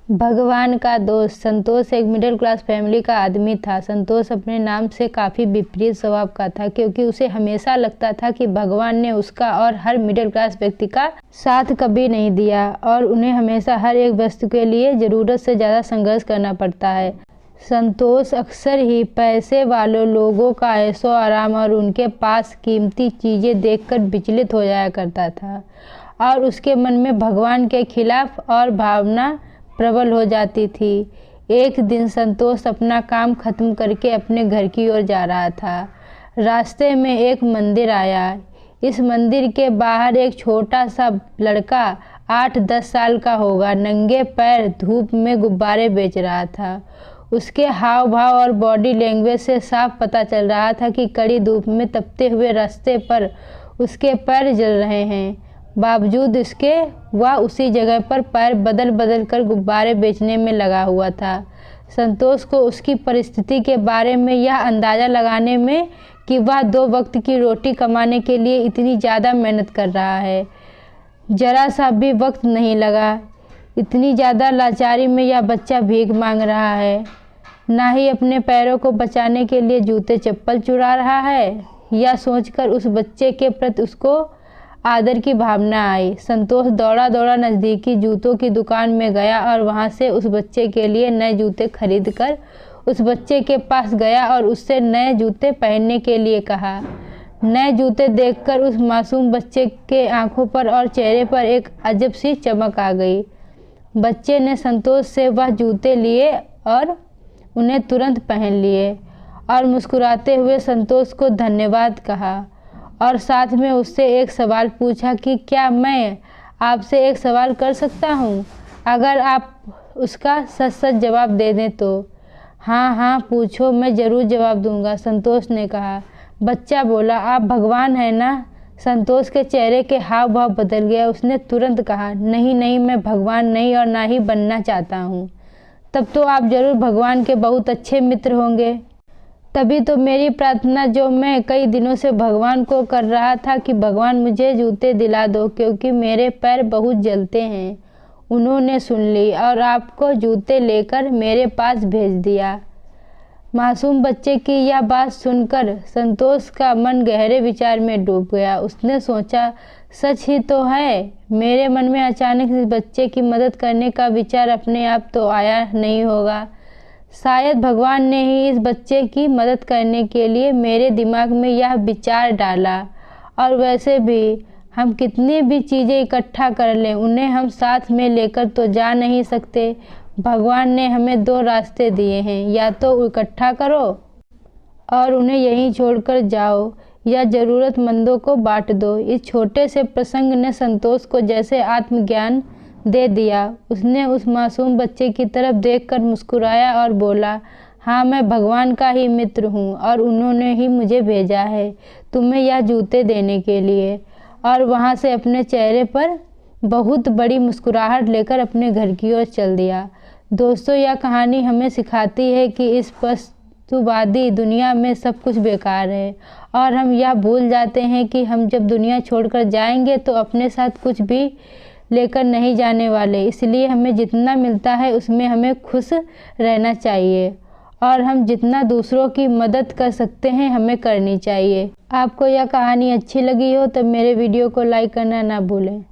भगवान का दोस्त। संतोष एक मिडिल क्लास फैमिली का आदमी था। संतोष अपने नाम से काफ़ी विपरीत स्वभाव का था, क्योंकि उसे हमेशा लगता था कि भगवान ने उसका और हर मिडिल क्लास व्यक्ति का साथ कभी नहीं दिया और उन्हें हमेशा हर एक वस्तु के लिए ज़रूरत से ज़्यादा संघर्ष करना पड़ता है। संतोष अक्सर ही पैसे वालों लोगों का ऐशो आराम और उनके पास कीमती चीज़ें देखकर विचलित हो जाया करता था और उसके मन में भगवान के खिलाफ और भावना प्रबल हो जाती थी। एक दिन संतोष अपना काम खत्म करके अपने घर की ओर जा रहा था। रास्ते में एक मंदिर आया। इस मंदिर के बाहर एक छोटा सा लड़का 8-10 साल का होगा, नंगे पैर धूप में गुब्बारे बेच रहा था। उसके हाव भाव और बॉडी लैंग्वेज से साफ पता चल रहा था कि कड़ी धूप में तपते हुए रास्ते पर उसके पैर जल रहे हैं। बावजूद इसके वह उसी जगह पर पैर बदल बदल कर गुब्बारे बेचने में लगा हुआ था। संतोष को उसकी परिस्थिति के बारे में यह अंदाज़ा लगाने में कि वह 2 वक्त की रोटी कमाने के लिए इतनी ज़्यादा मेहनत कर रहा है, जरा सा भी वक्त नहीं लगा। इतनी ज़्यादा लाचारी में यह बच्चा भीख मांग रहा है, ना ही अपने पैरों को बचाने के लिए जूते चप्पल चुरा रहा है। यह सोचकर उस बच्चे के प्रति उसको आदर की भावना आई। संतोष दौड़ा दौड़ा नज़दीकी जूतों की दुकान में गया और वहां से उस बच्चे के लिए नए जूते खरीद कर उस बच्चे के पास गया और उससे नए जूते पहनने के लिए कहा। नए जूते देखकर उस मासूम बच्चे के आंखों पर और चेहरे पर एक अजब सी चमक आ गई। बच्चे ने संतोष से वह जूते लिए और उन्हें तुरंत पहन लिए और मुस्कुराते हुए संतोष को धन्यवाद कहा और साथ में उससे एक सवाल पूछा कि क्या मैं आपसे एक सवाल कर सकता हूँ? अगर आप उसका सच सच जवाब दे दें तो। हाँ हाँ पूछो, मैं ज़रूर जवाब दूंगा, संतोष ने कहा। बच्चा बोला, आप भगवान हैं ना? संतोष के चेहरे के हाव भाव बदल गया। उसने तुरंत कहा, नहीं नहीं, मैं भगवान नहीं और ना ही बनना चाहता हूँ। तब तो आप ज़रूर भगवान के बहुत अच्छे मित्र होंगे। तभी तो मेरी प्रार्थना जो मैं कई दिनों से भगवान को कर रहा था कि भगवान मुझे जूते दिला दो, क्योंकि मेरे पैर बहुत जलते हैं, उन्होंने सुन ली और आपको जूते लेकर मेरे पास भेज दिया। मासूम बच्चे की यह बात सुनकर संतोष का मन गहरे विचार में डूब गया। उसने सोचा, सच ही तो है। मेरे मन में अचानक इस बच्चे की मदद करने का विचार अपने आप तो आया नहीं होगा। शायद भगवान ने ही इस बच्चे की मदद करने के लिए मेरे दिमाग में यह विचार डाला। और वैसे भी हम कितनी भी चीज़ें इकट्ठा कर लें, उन्हें हम साथ में लेकर तो जा नहीं सकते। भगवान ने हमें 2 रास्ते दिए हैं, या तो इकट्ठा करो और उन्हें यहीं छोड़कर जाओ, या ज़रूरतमंदों को बांट दो। इस छोटे से प्रसंग ने संतोष को जैसे आत्मज्ञान दे दिया। उसने उस मासूम बच्चे की तरफ देखकर मुस्कुराया और बोला, हाँ, मैं भगवान का ही मित्र हूँ और उन्होंने ही मुझे भेजा है तुम्हें यह जूते देने के लिए। और वहाँ से अपने चेहरे पर बहुत बड़ी मुस्कुराहट लेकर अपने घर की ओर चल दिया। दोस्तों, यह कहानी हमें सिखाती है कि इस वस्तुवादी दुनिया में सब कुछ बेकार है और हम यह भूल जाते हैं कि हम जब दुनिया छोड़कर जाएंगे तो अपने साथ कुछ भी लेकर नहीं जाने वाले। इसलिए हमें जितना मिलता है उसमें हमें खुश रहना चाहिए और हम जितना दूसरों की मदद कर सकते हैं हमें करनी चाहिए। आपको यह कहानी अच्छी लगी हो तो मेरे वीडियो को लाइक करना ना भूलें।